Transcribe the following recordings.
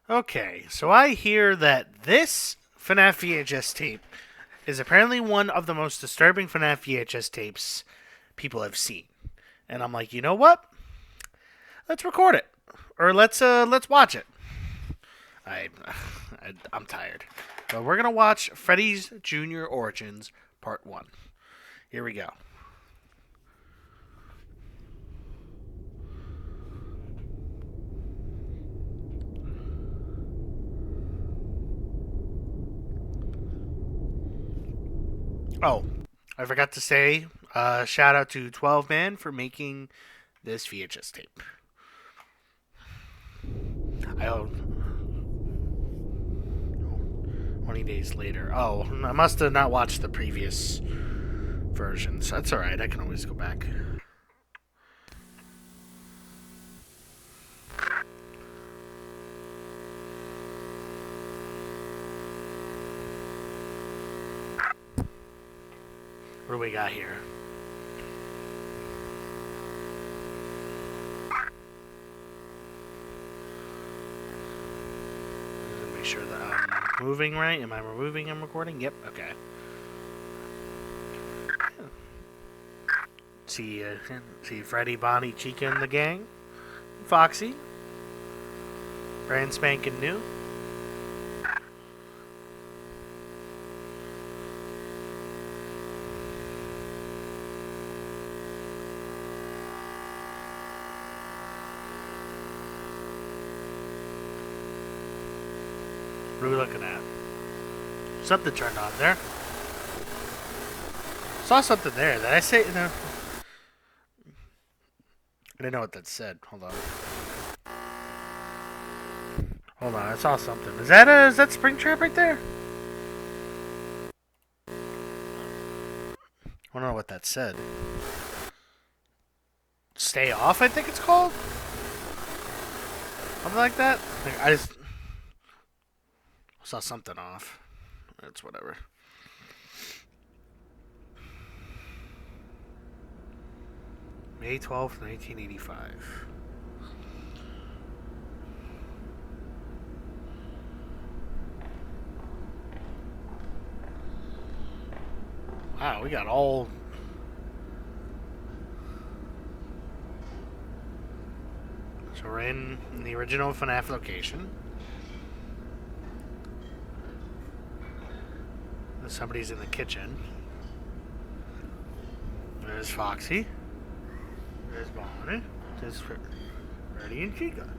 Okay, so I hear that this FNAF VHS tape is apparently one of the most disturbing FNAF VHS tapes people have seen. And I'm like, you know what? Let's record it. Or let's watch it. I, I'm tired. But we're gonna watch Freddy's Junior Origins Part 1. Here we go. Oh, I forgot to say, shout out to 12 Man for making this VHS tape. I owe 20 days later. Oh, I must have not watched the previous versions. That's alright, I can always go back. What do we got here? Make sure that I'm moving right. Am I moving and recording? Yep, okay. See Freddy, Bonnie, Chica, and the gang. Foxy. Brand spanking new. What are we looking at? Something turned on there. Saw something there. Did I say no? I didn't know what that said. Hold on. Hold on. I saw something. Is that Springtrap right there? I don't know what that said. Stay off, I think it's called. Something like that. I just saw something off. It's whatever. May 12th, 1985. Wow, we got all... So we're in the original FNAF location. Somebody's in the kitchen. There's Foxy. There's Bonnie. There's Freddy and Chica.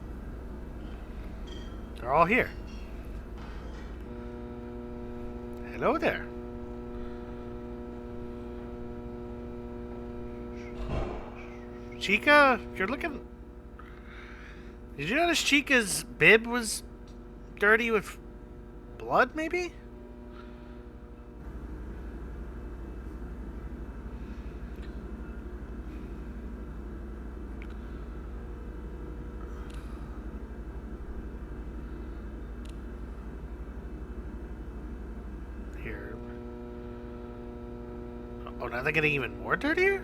They're all here. Hello there. Chica, you're looking... Did you notice Chica's bib was dirty with blood, maybe? Here. Oh, now they're getting even more dirtier?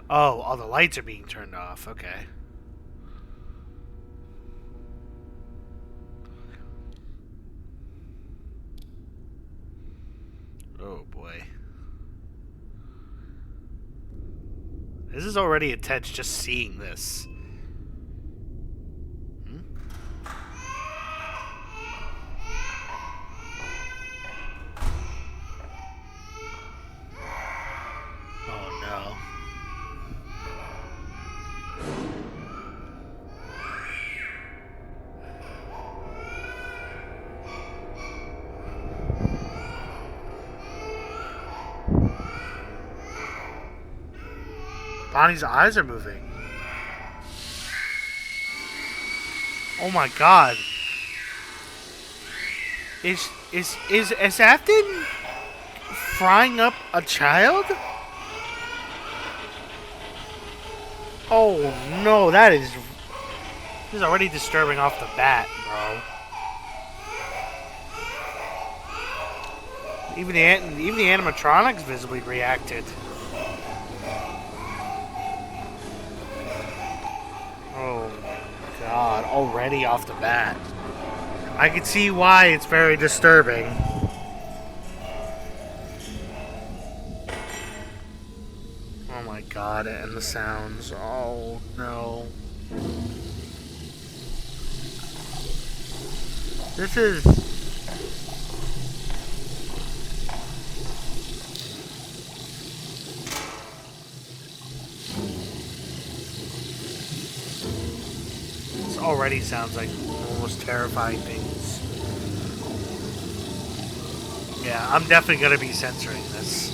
Oh, all the lights are being turned off. Okay. Oh, boy. This is already intense just seeing this. Oh, no. Bonnie's eyes are moving. Oh my god. Is Afton frying up a child? Oh no, this is already disturbing off the bat, bro. Even the animatronics visibly reacted. Oh god, already off the bat. I can see why it's very disturbing. Oh my god, and the sounds. Oh no. This is... This already sounds like one of the most terrifying things. Yeah, I'm definitely going to be censoring this.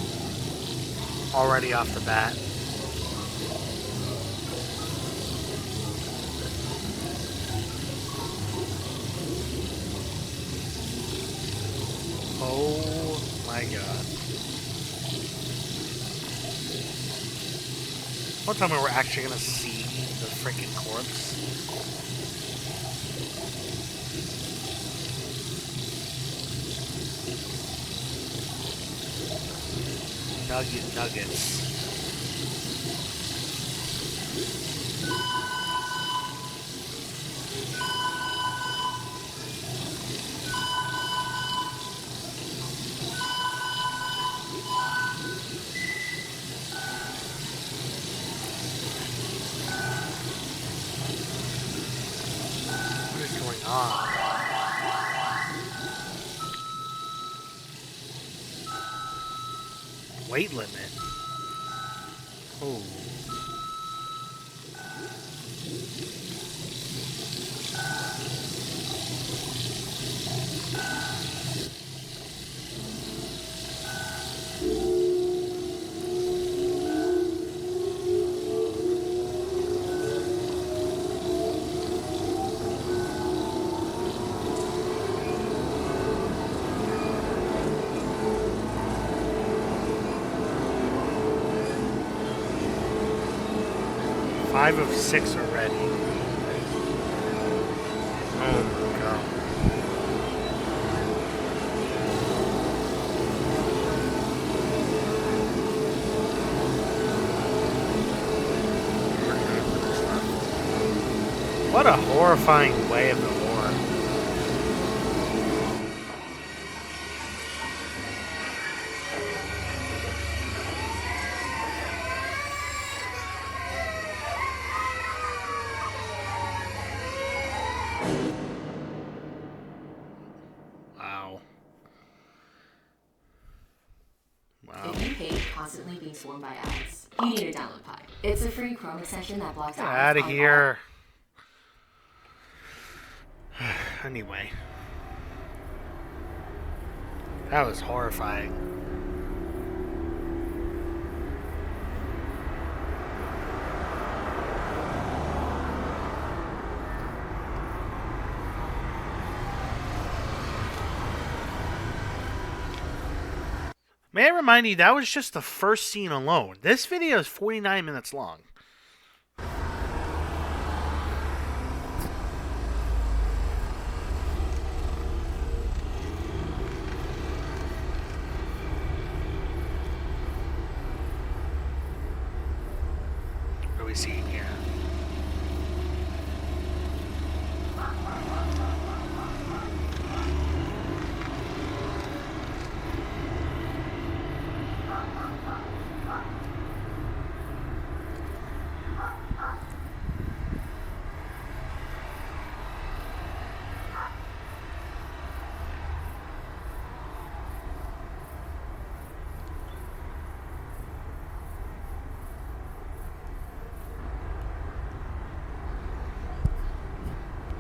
Already off the bat. Oh my god. One time we're actually going to see the freaking corpse. Nuggets. What is going on? Weight limit. Oh. 5 of 6 already. Oh my god. What a horrifying way of the horror. If you hate constantly being swarmed by ads, you need to download Pi. It's a free Chrome extension that blocks Get ads. out of here. Anyway. That was horrifying. May I remind you, that was just the first scene alone. This video is 49 minutes long. What are we seeing here?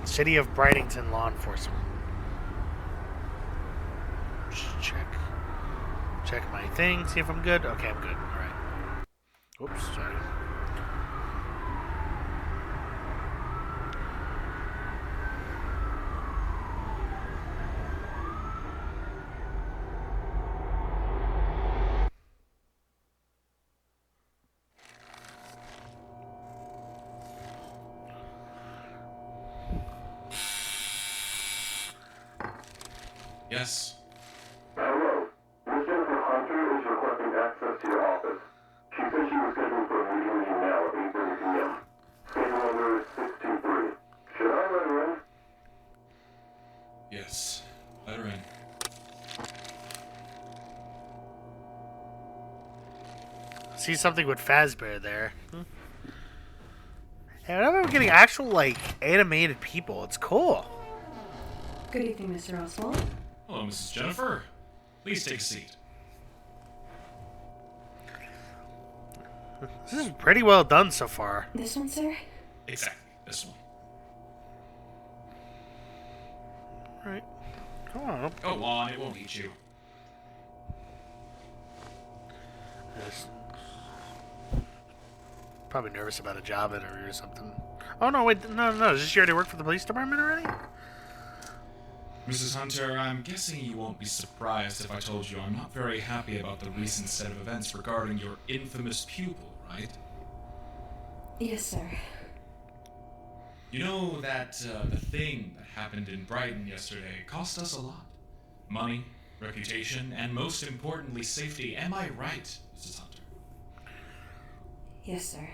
City of Brightington law enforcement. Just check my thing, see if I'm good. Okay, I'm good. All right. Oops, sorry. Yes. Hello. Miss Jennifer Hunter is requesting access to your office. She said she was scheduled for a meeting with you now at 8:30 p.m. Schedule number is 623. Should I let See something with Fazbear there. Hey, I remember getting actual, like, animated people. It's cool. Good evening, Mr. Oswald. Hello, Mrs. Jennifer. Please take a seat. This is pretty well done so far. This one, sir? Exactly, this one. Right. Come on. Go on, it won't eat you. Probably nervous about a job interview or something. Oh, no, wait. No. Does this already work for the police department already? Mrs. Hunter, I'm guessing you won't be surprised if I told you I'm not very happy about the recent set of events regarding your infamous pupil, right? Yes, sir. You know that the thing that happened in Brighton yesterday cost us a lot. Money, reputation, and most importantly, safety. Am I right, Mrs. Hunter? Yes, sir.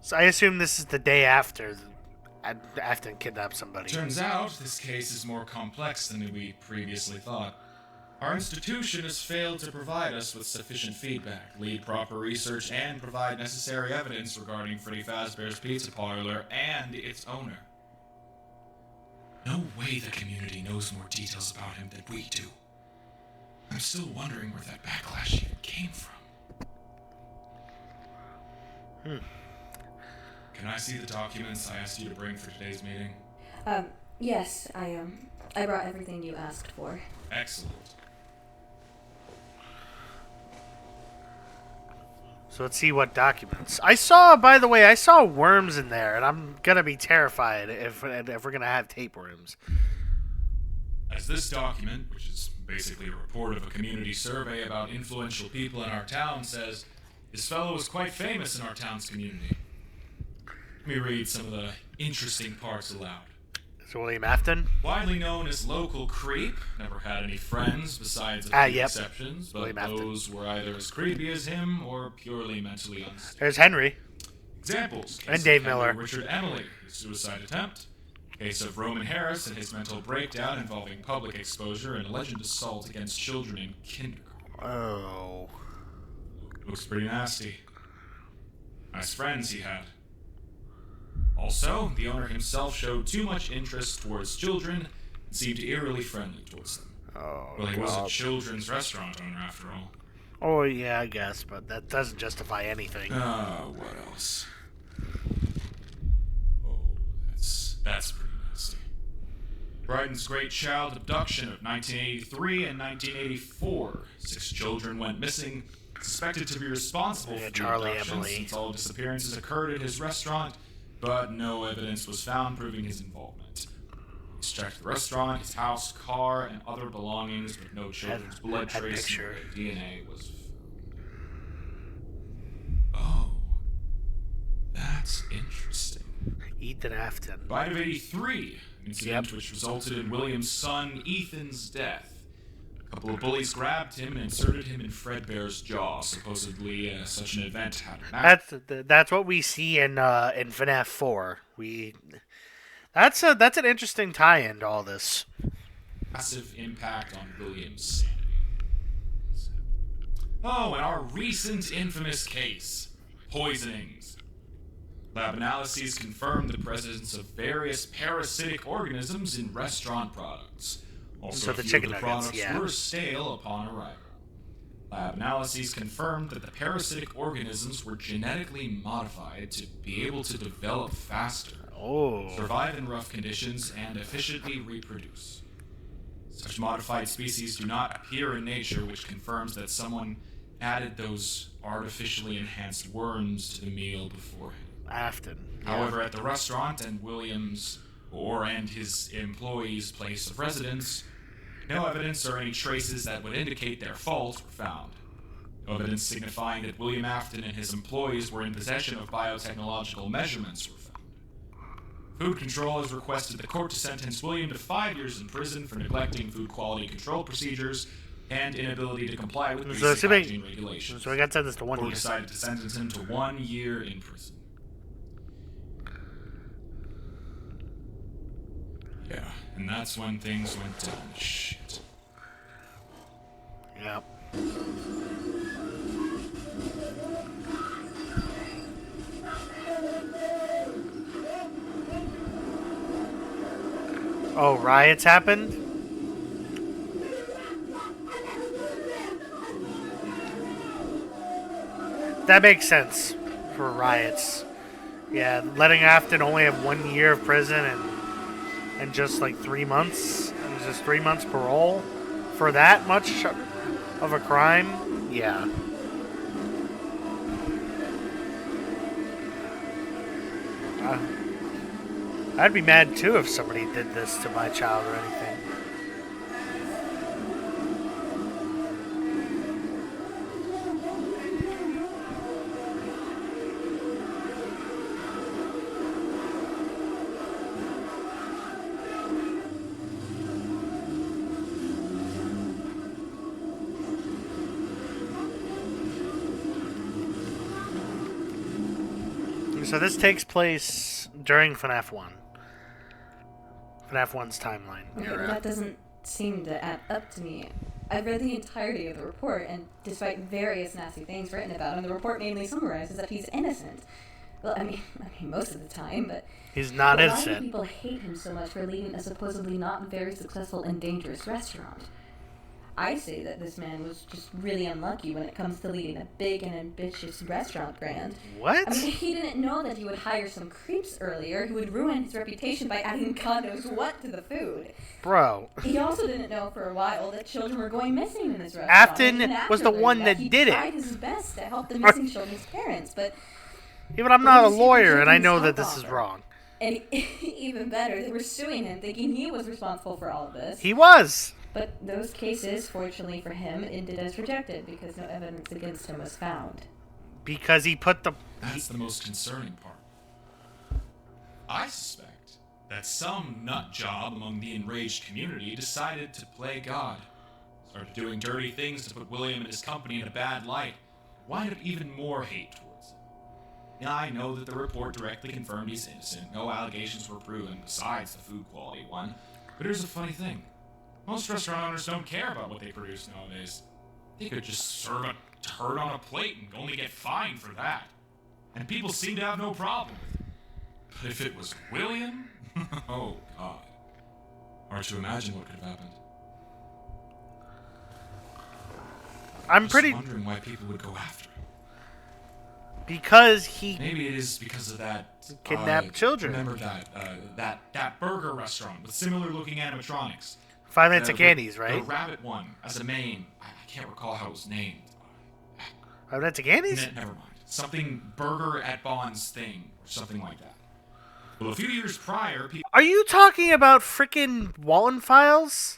So I assume this is the day after Afton kidnapped somebody. Turns out this case is more complex than we previously thought. Our institution has failed to provide us with sufficient feedback, lead proper research, and provide necessary evidence regarding Freddy Fazbear's Pizza Parlor and its owner. No way the community knows more details about him than we do. I'm still wondering where that backlash even came from. Can I see the documents I asked you to bring for today's meeting? Yes, I brought everything you asked for. Excellent. So let's see what documents. By the way, I saw worms in there, and I'm gonna be terrified if we're gonna have tapeworms. As this document, which is basically a report of a community survey about influential people in our town, says, this fellow was quite famous in our town's community. Let me read some of the interesting parts aloud. So William Afton? Widely known as local creep, never had any friends besides a few Yep. exceptions, but William Afton. those were either as creepy as him or purely mentally unstable. There's Henry. Examples: case And Dave of Henry Miller. Richard Emily, his suicide attempt. Case of Roman Harris and his mental breakdown involving public exposure and alleged assault against children in kindergarten. Oh. Looks pretty nasty. Nice friends he had. Also, the owner himself showed too much interest towards children and seemed eerily friendly towards them. Oh, Well, he was a God. children's restaurant owner after all. Oh, yeah, I guess, but that doesn't justify anything. What else? Oh, that's pretty nasty. Brighton's Great Child Abduction of 1983 and 1984. 6 children went missing, suspected to be responsible for the Charlie abductions Emily. since all disappearances occurred at his restaurant, but no evidence was found proving his involvement. He checked the restaurant, his house, car, and other belongings, but no children's blood had trace picture. or DNA was found. Oh, that's interesting. Ethan Afton. Bite of 83, an incident which resulted in William's son Ethan's death. A couple of bullies grabbed him and inserted him in Fredbear's jaw. Supposedly, such an event happened. That's what we see in FNAF 4. That's an interesting tie-in to all this. Massive impact on William's sanity. Oh, and our recent infamous case, poisonings. Lab analyses confirmed the presence of various parasitic organisms in restaurant products. Also, So a the few chicken of the nuggets, products yeah. were stale upon arrival. Lab analyses confirmed that the parasitic organisms were genetically modified to be able to develop faster, Oh. survive in rough conditions, and efficiently reproduce. Such modified species do not appear in nature, which confirms that someone added those artificially enhanced worms to the meal beforehand. Afton. However, at the restaurant and and his employees' place of residence, no evidence or any traces that would indicate their fault were found. No evidence signifying that William Afton and his employees were in possession of biotechnological measurements were found. Food Control has requested the court to sentence William to 5 years in prison for neglecting food quality control procedures and inability to comply with So basic hygiene regulations. So I got sentenced to 1 The court year. decided to sentence him to 1 year in prison. Yeah, and that's when things went down to shit. Yeah. Oh, riots happened? That makes sense for riots. Yeah, letting Afton only have 1 year of prison and just like 3 months, and just 3 months parole for that much of a crime. Yeah. Uh, I'd be mad too if somebody did this to my child or anything. So this takes place during FNAF 1. FNAF 1's timeline. Okay, well, that doesn't seem to add up to me. I've read the entirety of the report, and despite various nasty things written about him, the report mainly summarizes that he's innocent. Well, I mean, most of the time, but He's not why do innocent. people hate him so much for leading a supposedly not very successful and dangerous restaurant? I say that this man was just really unlucky when it comes to leading a big and ambitious restaurant brand. What? I mean, he didn't know that he would hire some creeps earlier who would ruin his reputation by adding God knows what to the food. Bro. He also didn't know for a while that children were going missing in his restaurant. Afton And even was the after one learning that did it. He tried his best to help the missing children's parents, but Even I'm not a lawyer, and I know that this is wrong. and even better, they were suing him, thinking he was responsible for all of this. He was. But those cases, fortunately for him, ended as rejected because no evidence against him was found. Because he put the... That's the most concerning part. I suspect that some nut job among the enraged community decided to play God. Started doing dirty things to put William and his company in a bad light. Wind up even more hate towards him. Now, I know that the report directly confirmed he's innocent. No allegations were proven besides the food quality one. But here's the funny thing. Most restaurant owners don't care about what they produce nowadays. They could just serve a turd on a plate and only get fined for that. And people seem to have no problem with it. But if it was William? Oh, God. Hard to imagine what could have happened. I'm Just pretty... wondering why people would go after him. Because he Maybe it is because of that... kidnapped children. Remember that burger restaurant with similar-looking animatronics? Five Nights at The- Candy's, The right? rabbit one as a main. I can't recall how it was named. Five Nights at Candy's? Never mind. Something Burger at Bond's thing, or something like that. Well, a few years prior, people... Are you talking about frickin' Walton Files?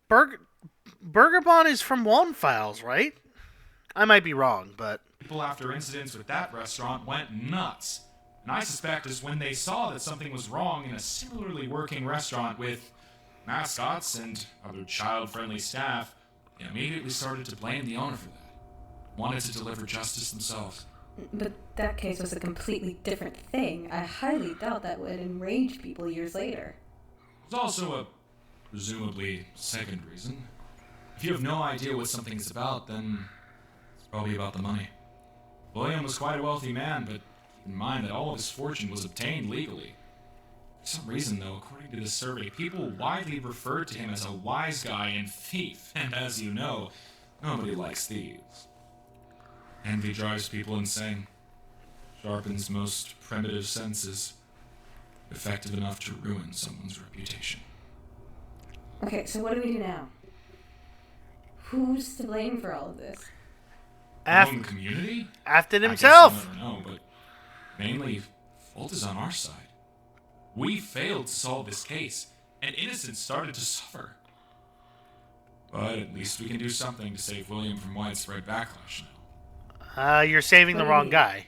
Burger Bon is from Walton Files, right? I might be wrong, but... People after incidents with that restaurant went nuts. And I suspect is when they saw that something was wrong in a similarly working restaurant with mascots and other child-friendly staff, they immediately started to blame the owner for that. Wanted to deliver justice themselves. But that case was a completely different thing. I highly doubt that would enrage people years later. There's also a presumably second reason. If you have no idea what something is about, then it's probably about the money. William was quite a wealthy man, but keep in mind that all of his fortune was obtained legally. For some reason, though, according to this survey, people widely referred to him as a wise guy and thief. And as you know, nobody likes thieves. Envy drives people insane. Sharpens most primitive senses. Effective enough to ruin someone's reputation. Okay, so what do we do now? Who's to blame for all of this? Among the community? Afton I guess himself! I'll never know, but mainly, fault is on our side. We failed to solve this case, and innocents started to suffer. But at least we can do something to save William from widespread backlash now. You're saving the What do you wrong mean? guy.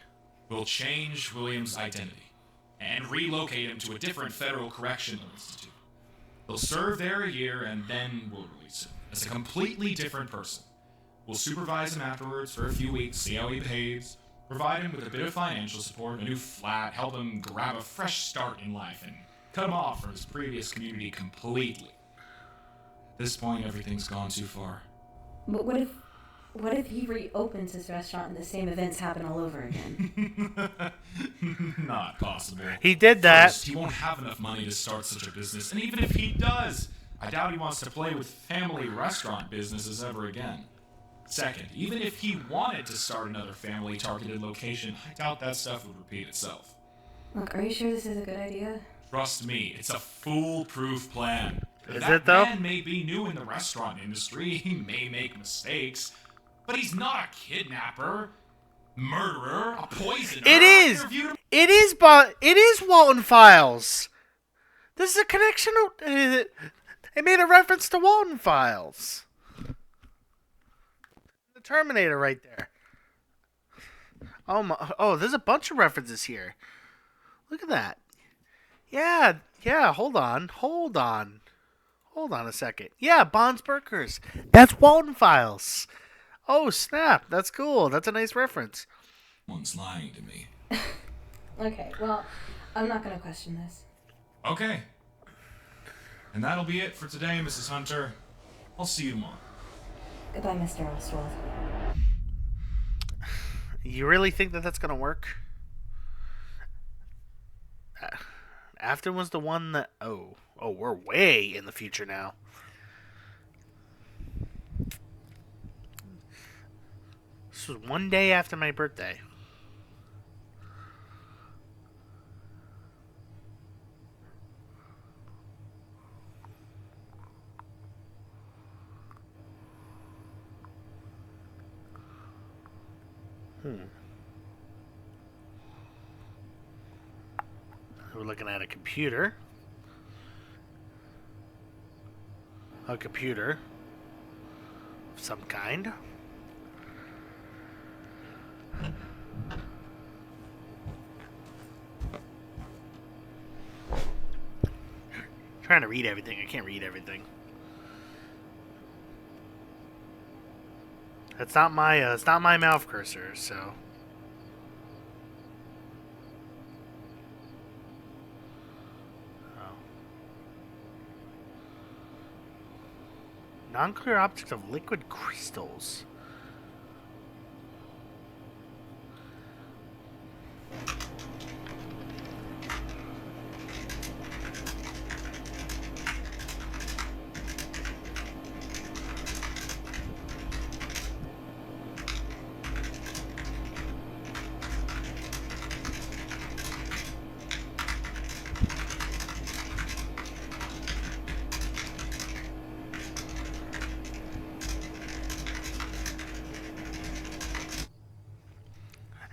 We'll change William's identity and relocate him to a different federal correctional institute. He'll serve there a year, and then we'll release him as a completely different person. We'll supervise him afterwards for a few weeks, see how he behaves, provide him with a bit of financial support, a new flat, help him grab a fresh start in life, and cut him off from his previous community completely. At this point, everything's gone too far. But what What if he reopens his restaurant and the same events happen all over again? Not possible. He did that. First, he won't have enough money to start such a business, and even if he does, I doubt he wants to play with family restaurant businesses ever again. Second, even if he wanted to start another family-targeted location, I doubt that stuff would repeat itself. Look, are you sure this is a good idea? Trust me, it's a foolproof plan. Is That it, though? man may be new in the restaurant industry, he may make mistakes, but he's not a kidnapper, murderer, a poisoner. It I is. interviewed him. It is Walton Files. This is a connection. It made a reference to Walton Files. The Terminator right there. Oh my! Oh, there's a bunch of references here. Look at that. Yeah. Hold on a second. Yeah, Bonds Burgers. That's Walton Files. Oh snap! That's cool. That's a nice reference. One's lying to me. Okay, well, I'm not gonna question this. Okay. And that'll be it for today, Mrs. Hunter. I'll see you tomorrow. Goodbye, Mr. Oswald. You really think that that's gonna work? Afton was the one that... Oh, we're way in the future now. This was one day after my birthday. We're looking at a computer. A computer of some kind. Trying to read everything. I can't read everything. It's not my mouth cursor, so. Non-clear objects of liquid crystals.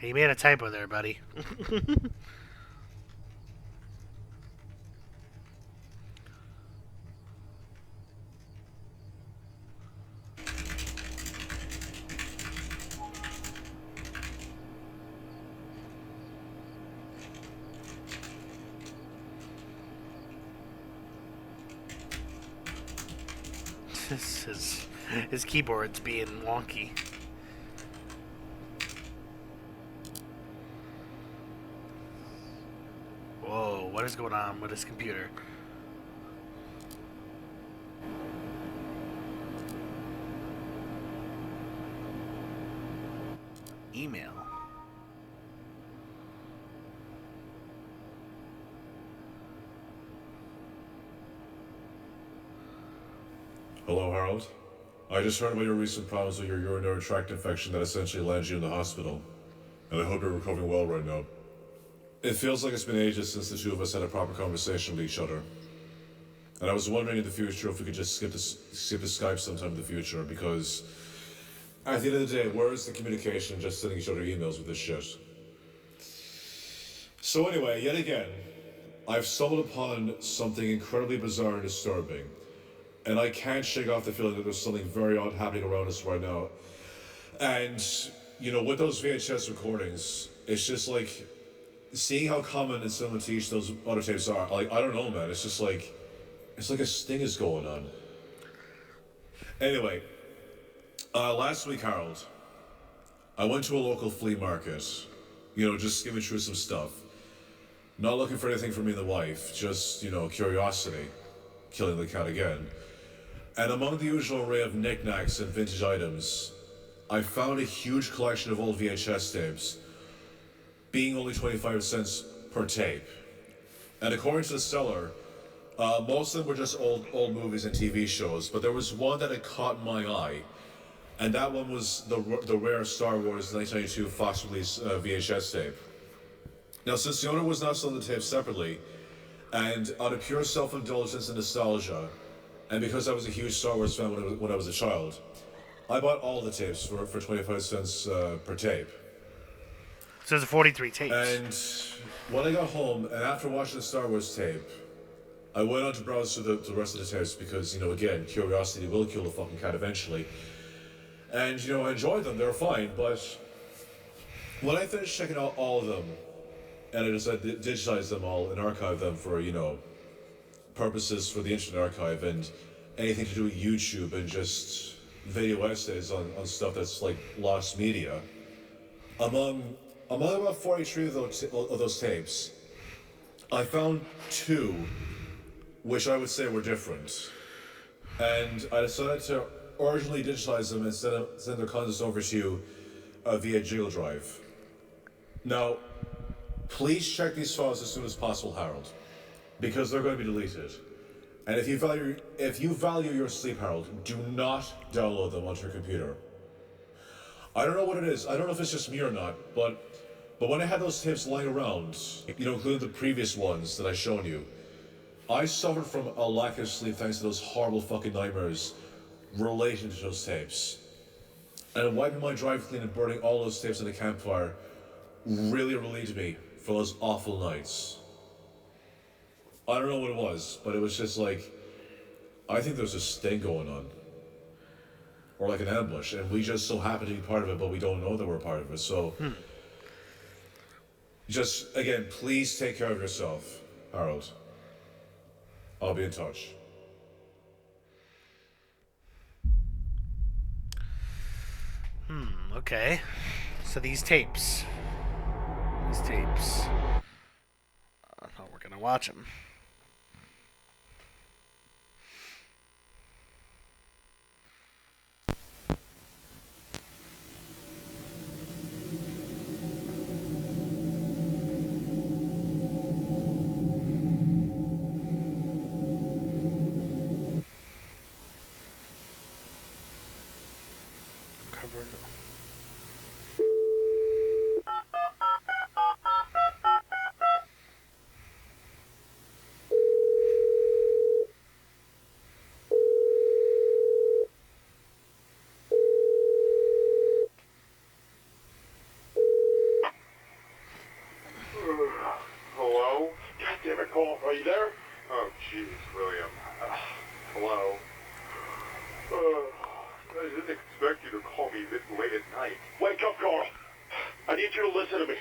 You made a typo there, buddy. His keyboard's being wonky. Whoa, what is going on with his computer? Email. Hello, Harold. I just heard about your recent problems with your urinary tract infection that essentially landed you in the hospital. And I hope you're recovering well right now. It feels like it's been ages since the two of us had a proper conversation with each other. And I was wondering in the future if we could just skip the Skype sometime in the future, because at the end of the day, where is the communication just sending each other emails with this shit? So anyway, yet again, I've stumbled upon something incredibly bizarre and disturbing. And I can't shake off the feeling that there's something very odd happening around us right now. And, you know, with those VHS recordings, it's just like, seeing how common and similar to each those other tapes are, like, I don't know, man, it's just like, it's like a sting is going on. Anyway, last week, Harold, I went to a local flea market, you know, just skimming through some stuff. Not looking for anything for me and the wife, just, you know, curiosity, killing the cat again. And among the usual array of knickknacks and vintage items, I found a huge collection of old VHS tapes, being only 25 cents per tape. And according to the seller, most of them were just old movies and TV shows, but there was one that had caught my eye, and that one was the rare Star Wars 1992 Fox release VHS tape. Now, since the owner was not selling the tapes separately, and out of pure self-indulgence and nostalgia, and because I was a huge Star Wars fan when I was a child, I bought all the tapes for 25 cents per tape. So there's 43 tapes. And when I got home, and after watching the Star Wars tape, I went on to browse through the rest of the tapes because, again, curiosity will kill the fucking cat eventually. And, I enjoyed them, they were fine, but when I finished checking out all of them, and I decided to digitize them all and archive them for, purposes for the Internet Archive and anything to do with YouTube and just video essays on stuff that's like lost media. Among about 43 of those tapes, I found 2 which I would say were different. And I decided to originally digitize them and send their contents over to you via Jiggle Drive. Now, please check these files as soon as possible, Harold, because they're going to be deleted. And if you value your sleep, Harold, do not download them onto your computer. I don't know what it is. I don't know if it's just me or not, but when I had those tapes lying around, including the previous ones that I've shown you, I suffered from a lack of sleep thanks to those horrible fucking nightmares relating to those tapes. And wiping my drive clean and burning all those tapes in the campfire really relieved me for those awful nights. I don't know what it was, but it was just like, I think there's a sting going on. Or like an ambush, and we just so happen to be part of it, but we don't know that we're part of it, so... Just, again, please take care of yourself, Harold. I'll be in touch. Okay. So these tapes. I thought we're gonna watch them. Hello? God damn it, Cole. Are you there? Oh, jeez, William. Hello? I didn't expect you to call me this late at night. Wake up, Carl. I need you to listen to me.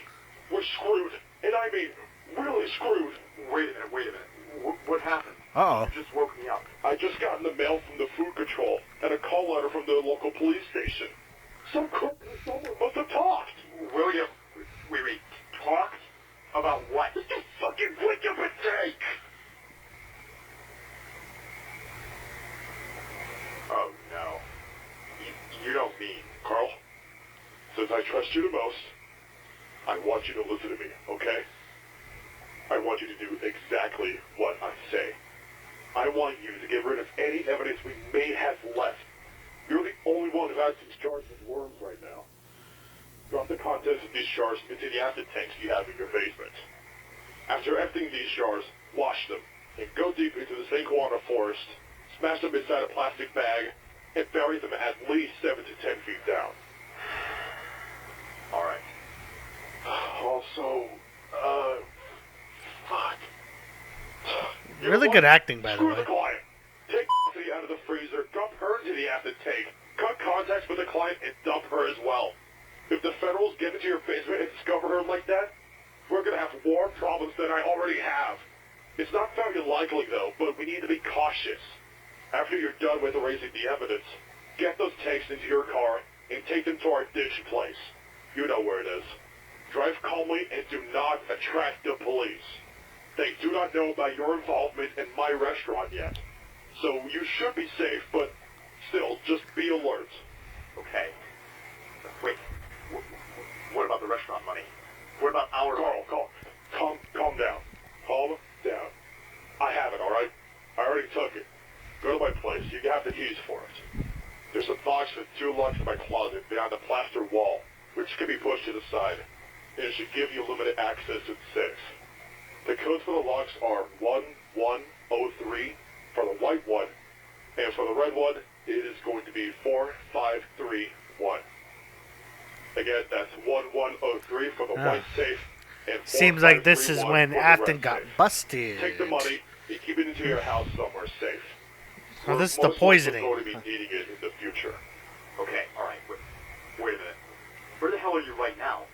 We're screwed. And I mean, really screwed. Wait a minute. What happened? Uh-oh. You just woke me up. I just got in the mail from the food control and a call letter from the local police station. Some crook someone must have talked. William, wait, talked? About what? Just a fucking blink of a take! Oh, no. You don't mean, Carl? Since I trust you the most, I want you to listen to me, okay? I want you to do exactly what I say. I want you to get rid of any evidence we may have left. You're the only one who has these jars with worms right now. Drop the contents of these jars into the acid tanks you have in your basement. After emptying these jars, wash them, and go deep into the St. Juana forest, smash them inside a plastic bag, and bury them at least 7 to 10 feet down. Alright. Also, fuck. Really good acting, by the Screw way. the client. Take out of the freezer, dump her into the acid tank, cut contacts with the client, and dump her as well. If the Federals get into your basement and discover her like that, we're gonna have more problems than I already have. It's not very likely, though, but we need to be cautious. After you're done with erasing the evidence, get those tanks into your car and take them to our ditch place. You know where it is. Drive calmly and do not attract the police. They do not know about your involvement in my restaurant yet. So you should be safe, but still, just be alert. Okay? Wait. What about the restaurant money? What about our... Calm down. Calm down. I have it, alright? I already took it. Go to my place. You have the keys for it. There's a box with 2 locks in my closet behind the plaster wall, which can be pushed to the side. And it should give you limited access to the safe. The codes for the locks are 1103 for the white one, and for the red one, it is going to be 4531. Again, that's 1103 for the white safe, and Seems like this is 4531 when for the Afton red got safe. busted. Take the money and keep it into your house somewhere safe. Oh, this is We're the poisoning. going to be needing it in the future. Okay, alright, wait a minute. Where the hell are you right now?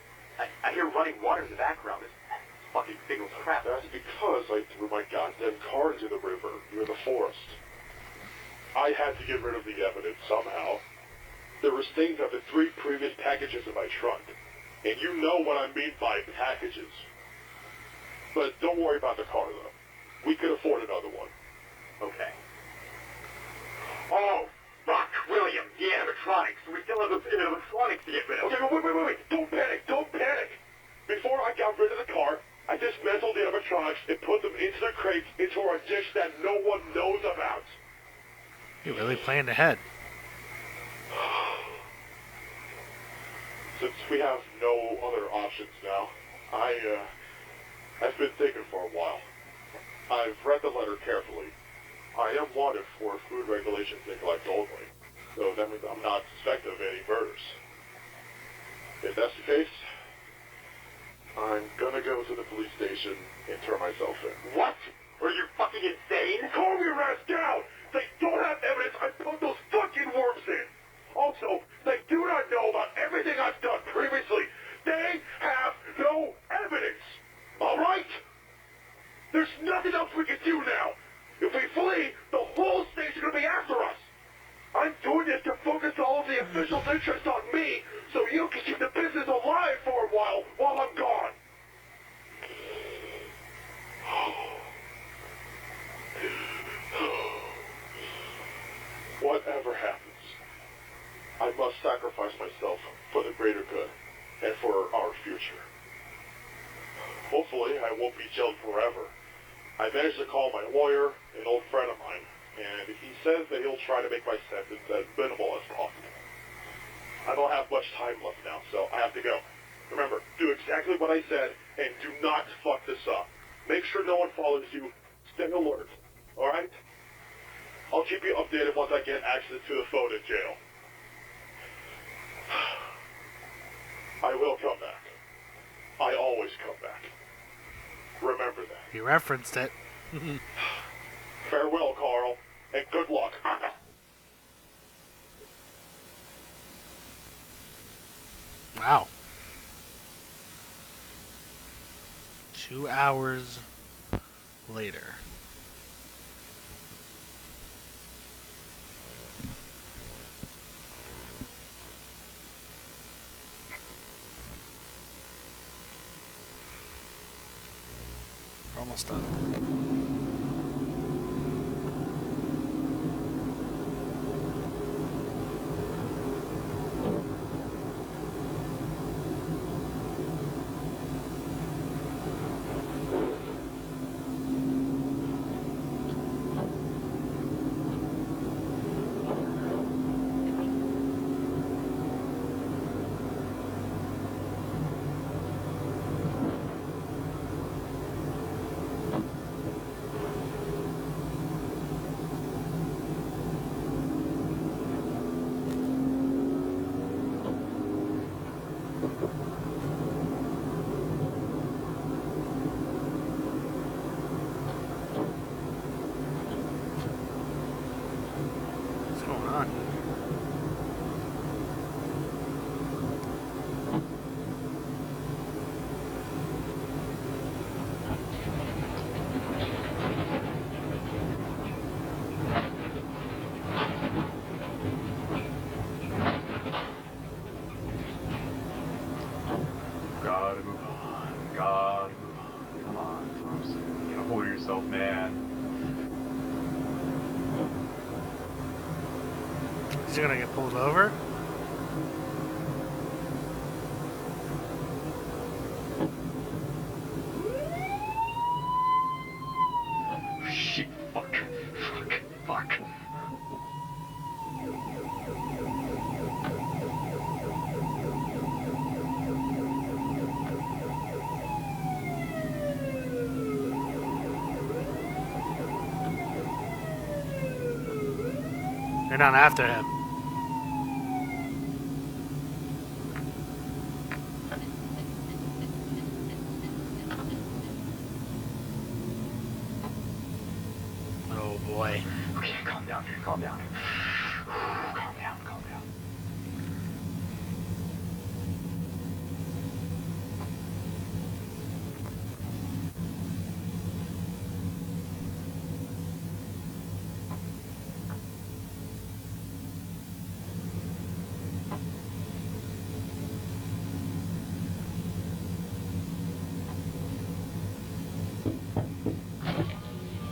I hear running water in the background. This fucking thing was crap. That's because I threw my goddamn car into the river near the forest. I had to get rid of the evidence somehow. There were stains of the 3 previous packages in my trunk. And you know what I mean by packages. But don't worry about the car, though. We could afford another one. Okay. Oh, fuck, William, the animatronics. We still have the animatronics to get rid of. Okay, wait. Don't panic. Before I got rid of the car, I dismantled the animatronics and put them into the crates into a dish that no one knows about. You're really playing ahead. Since we have no other options now, I've been thinking for a while. I've read the letter carefully. I am wanted for food regulations neglect only, so that means I'm not suspected of any murders. If that's the case, I'm gonna go to the police station and turn myself in. What? Are you fucking insane? Calm your ass down! They don't have evidence I put those fucking worms in! Also, they do not know about everything I've done previously. They have no evidence! Alright? There's nothing else we can do now! If we flee, the whole state's gonna be after us! I'm doing this to focus all of the officials' interest on me, so you can keep the business alive for a while I'm gone! Whatever happens, I must sacrifice myself for the greater good and for our future. Hopefully, I won't be jailed forever. I managed to call my lawyer, an old friend of mine, and he says that he'll try to make my sentence as minimal as possible. I don't have much time left now, so I have to go. Remember, do exactly what I said, and do not fuck this up. Make sure no one follows you. Stay alert, alright? I'll keep you updated once I get access to the phone in jail. I will come back. I always come back. Remember that. He referenced it. Farewell, Carl, and good luck. Wow. 2 hours later. We're almost done. What's going on? Gotta move on. Gotta move on. Come on, Thompson. You know, hold yourself, man. Is he gonna get pulled over? They're not after him. Oh boy. Okay, calm down. Calm down. Calm down. Calm down.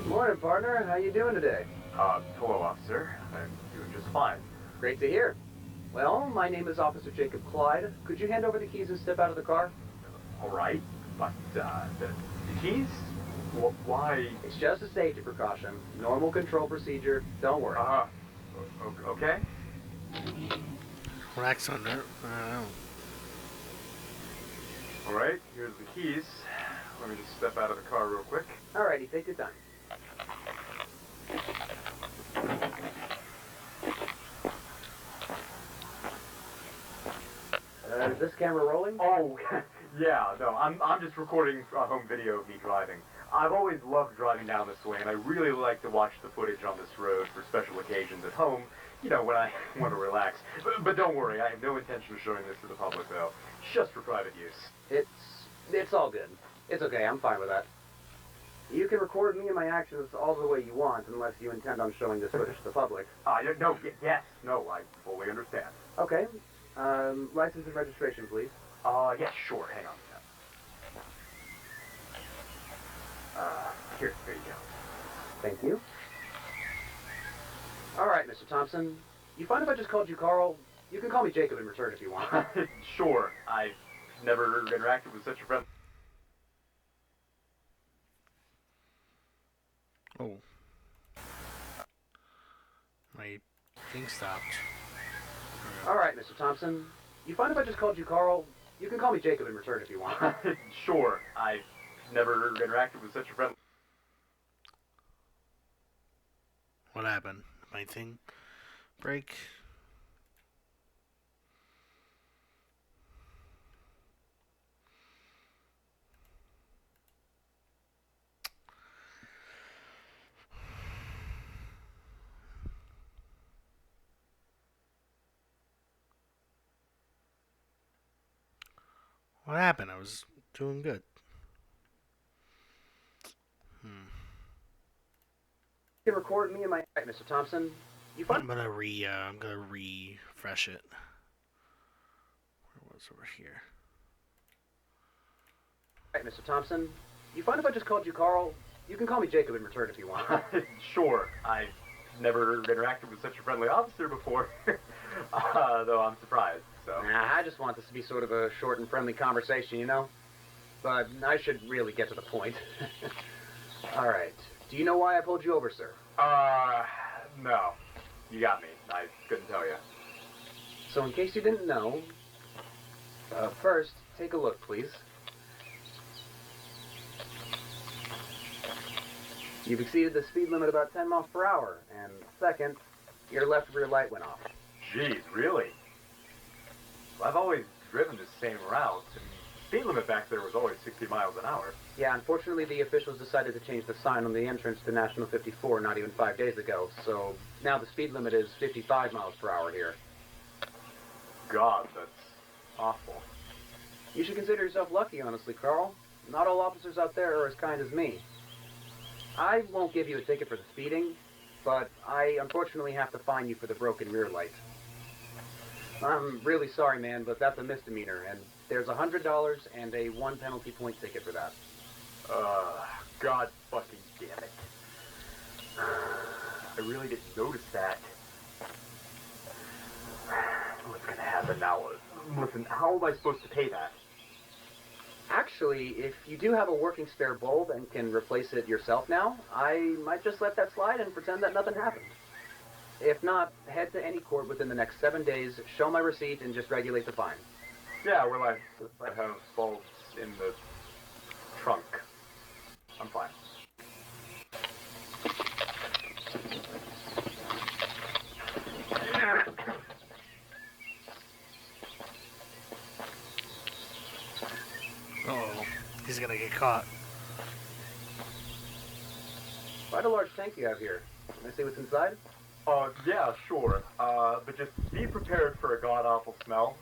Morning, partner. How you doing today? Hello, officer. I'm doing just fine. Great to hear. Well, my name is Officer Jacob Clyde. Could you hand over the keys and step out of the car? All right, but the keys? Why? It's just a safety precaution. Normal control procedure. Don't worry. Okay. Wax on there. I don't know. All right, here's the keys. Let me just step out of the car real quick. Alrighty, take your time. Is this camera rolling? Oh, yeah. No, I'm just recording a home video of me driving. I've always loved driving down this way, and I really like to watch the footage on this road for special occasions at home. You know, when I want to relax. But don't worry, I have no intention of showing this to the public, though. Just for private use. It's all good. It's okay. I'm fine with that. You can record me and my actions all the way you want, unless you intend on showing this footage to the public. No, I fully understand. Okay. License and registration, please. Yeah, sure. Hang on. Here you go. Thank you. All right, Mr. Thompson. You find if I just called you Carl? You can call me Jacob in return if you want. Sure. I've never interacted with such a friend. Oh. My thing stopped. All right, Mr. Thompson. You find if I just called you Carl? You can call me Jacob in return if you want. Sure. I've never interacted with such a friend. What happened? My thing break? What happened? I was doing good. You can record me and my... All right, Mr. Thompson. You find... I'm gonna refresh it. Where was it? Over here? All right, Mr. Thompson. You find if I just called you Carl? You can call me Jacob in return if you want. Sure. I've never interacted with such a friendly officer before. Though I'm surprised, so... Nah, I just want this to be sort of a short and friendly conversation, you know? But I should really get to the point. All right. Do you know why I pulled you over, sir? No. You got me. I couldn't tell you. So in case you didn't know, first, take a look, please. You've exceeded the speed limit about 10 miles per hour, and second, your left rear light went off. Jeez, really? I've always driven the same route, and the speed limit back there was always 60 miles an hour. Yeah, unfortunately the officials decided to change the sign on the entrance to National 54 not even 5 days ago, so now the speed limit is 55 miles per hour here. God, that's awful. You should consider yourself lucky, honestly, Carl. Not all officers out there are as kind as me. I won't give you a ticket for the speeding, but I unfortunately have to fine you for the broken rear light. I'm really sorry, man, but that's a misdemeanor, and there's $100 and a 1 penalty point ticket for that. God fucking damn it. I really didn't notice that. What's gonna happen now? Listen, how am I supposed to pay that? Actually, if you do have a working spare bulb and can replace it yourself now, I might just let that slide and pretend that nothing happened. If not, head to any court within the next 7 days, show my receipt, and just regulate the fine. Yeah, well, I have bulbs in the trunk. I'm fine. gonna get caught. Quite a large tank you have here. Can I see what's inside? Yeah, sure. But just be prepared for a god-awful smell.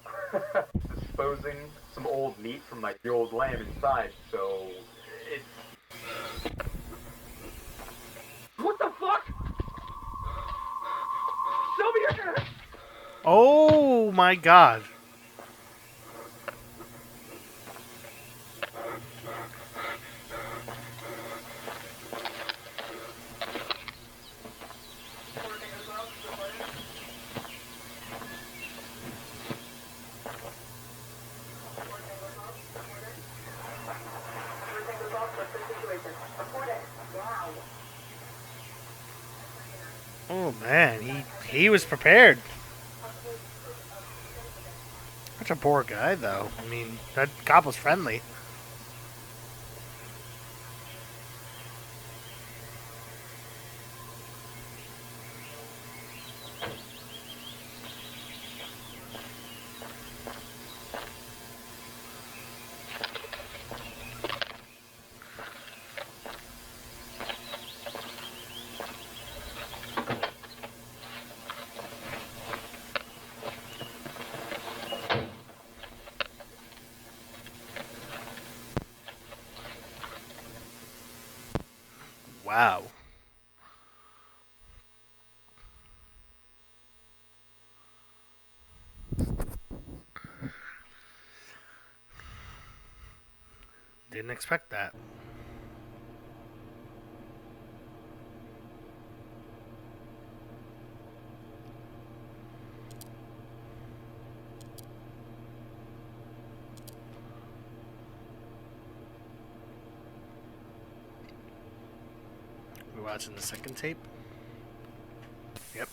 Disposing some old meat from like the old lamb inside, so it's... What the fuck? Sylvia, you're gonna... Oh my god. Oh man, he was prepared. Such a poor guy though. I mean, that cop was friendly. Wow. Didn't expect that. We're watching the second tape. Yep.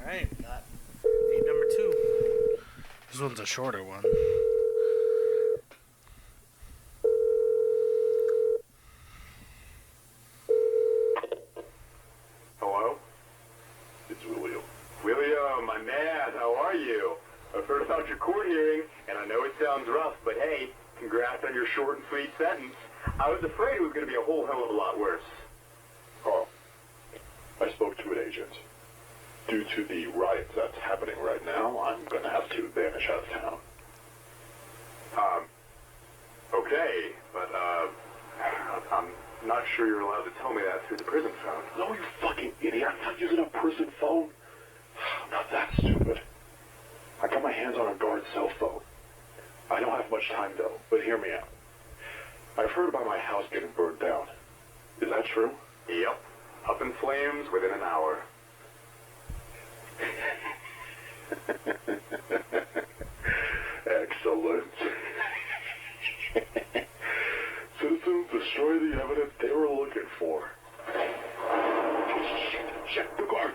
Alright, got tape number 2. This one's a shorter one. Hello? It's William. William, my man, how are you? I've heard about your court hearing, and I know it sounds rough, but hey, congrats on your short and sweet sentence. I was afraid it was going to be a whole hell of a lot worse. Carl, I spoke to an agent. Due to the riots that's happening right now, I'm going to have to vanish out of town. Okay, but, I'm not sure you're allowed to tell me that through the prison phone. No, you fucking idiot. I'm not using a prison phone. I'm not that stupid. I got my hands on a guard cell phone. I don't have much time, though, but hear me out. I've heard about my house getting burned down. Is that true? Yep. Up in flames within an hour. Excellent. Citizens destroy the evidence they were looking for. Shit, the guard.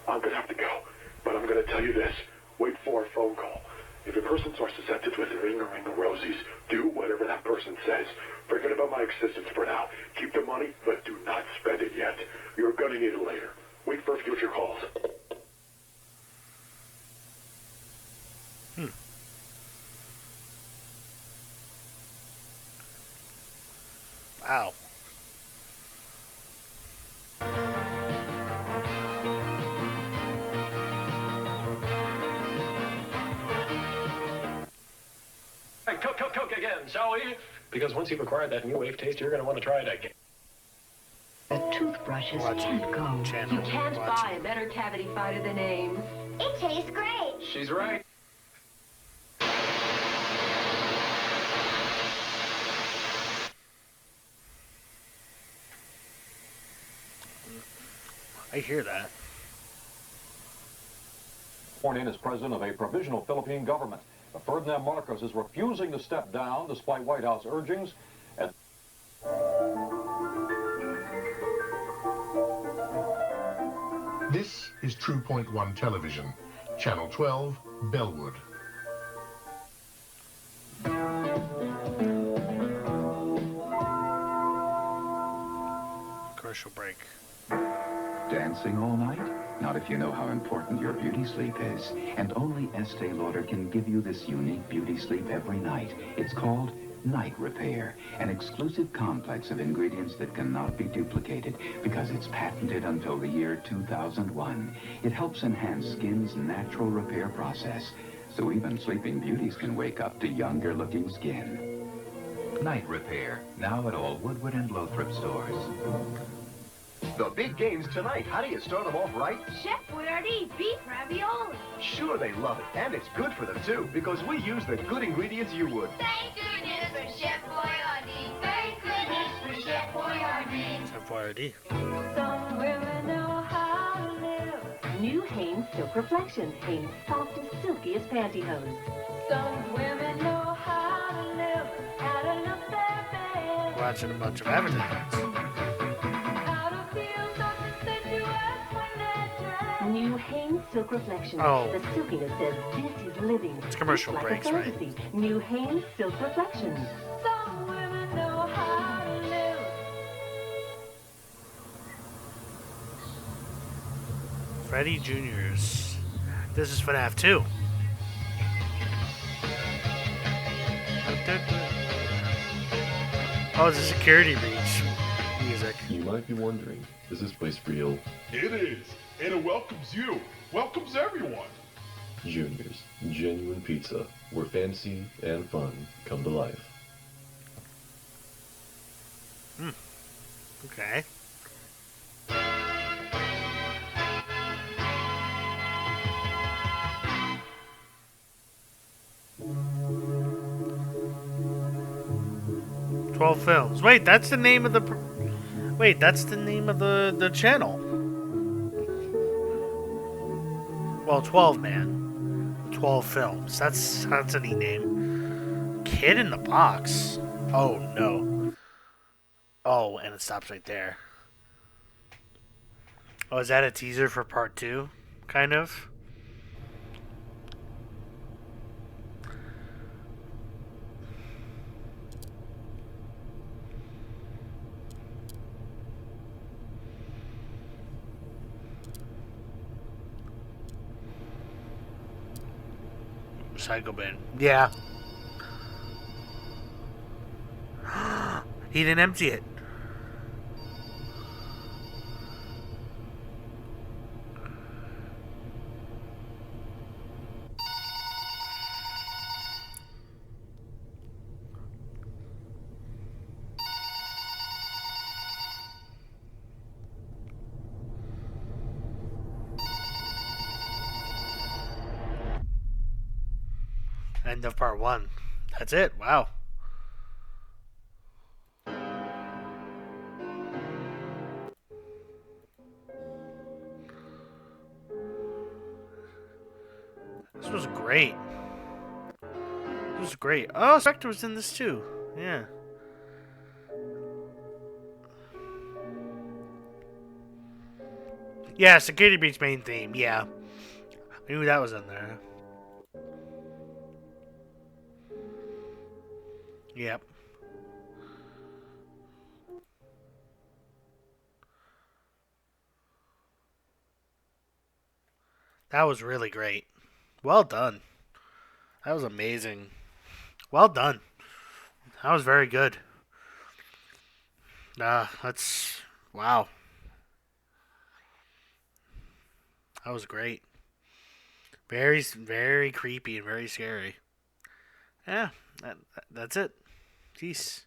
I'm gonna have to go, but I'm gonna tell you this. Wait for a phone call. If a person starts to sentence with ring a rosies, do whatever that person says. Forget about my existence for now. Keep the money, but do not spend it yet. You're gonna need it later. Wait for future calls. Wow. Cook again, shall we? Because once you've acquired that new wave taste, you're going to want to try it again. The toothbrushes can't go. You can't buy a better cavity fighter than Ames. It tastes great. She's right. I hear that. Sworn in as president of a provisional Philippine government. But Ferdinand Marcos is refusing to step down despite White House urgings. And this is True Point One Television, Channel 12, Bellwood. Commercial break. Dancing all night? Not if you know how important your beauty sleep is. And only Estee Lauder can give you this unique beauty sleep every night. It's called Night Repair, an exclusive complex of ingredients that cannot be duplicated because it's patented until the year 2001. It helps enhance skin's natural repair process, so even sleeping beauties can wake up to younger-looking skin. Night Repair, now at all Woodward and Lothrop stores. The big games tonight. How do you start them off right? Chef Boyardee beef ravioli. Sure, they love it. And it's good for them, too, because we use the good ingredients you would. Thank goodness for Chef Boyardee. Thank goodness for Chef Boyardee. Chef Boyardee. Some women know how to live. New Hanes Silk Reflections. Hanes soft as silky as pantyhose. Some women know how to live. How to look their best. Watching a bunch of advertisements. New Hanes Silk Reflections. Oh. The silkiness says this is living. It's commercial like breaks, a right? fantasy. New Hanes Silk Reflections. Some women know how to live. Freddy Jr.'s. This is FNAF 2. Oh, it's a security breach music. You might be wondering, is this place real? It is, and it welcomes you. Welcomes everyone. Junior's Genuine Pizza, where fantasy and fun come to life. Okay. Films. Wait, that's the name of the. Wait, that's the name of the channel. Well, 12 man, 12 films. That's a neat name. Kid in the Box. Oh no. Oh, and it stops right there. Oh, is that a teaser for part 2? Kind of. Psycho bin. Yeah. He didn't empty it. End of part 1. That's it. Wow. This was great. This was great. Oh, Spectre was in this too. Yeah. Yeah, Security Breach main theme. Yeah. I knew that was in there. Yep. That was really great. Well done. That was amazing. Well done. That was very good. That's... Wow. That was great. Very, very creepy and very scary. Yeah, that's it. Peace.